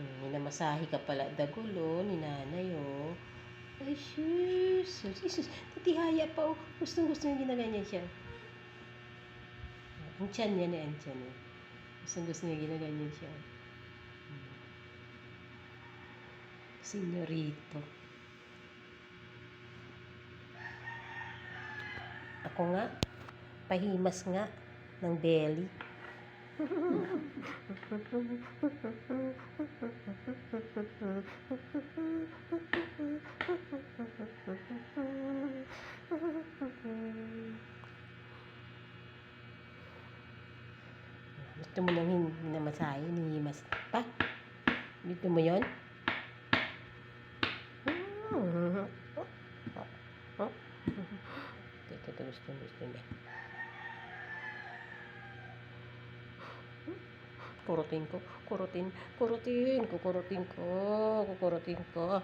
Minamasahe ka pala dagulo ni nanay, oh. Ay, sus. Jesus, tatihaya pa, oh. Gustong-gusto niya ginaganyan siya. Ang tiyan niya na, ang tiyan niya. Gustong-gusto niya ginaganyan siya. Senyorito. Ako nga, pahimas nga ng belly. Gusto mo nang hinamasahe, hinihimas pa? Gusto mo yun? Ito gusto niya. Kukurutin ko.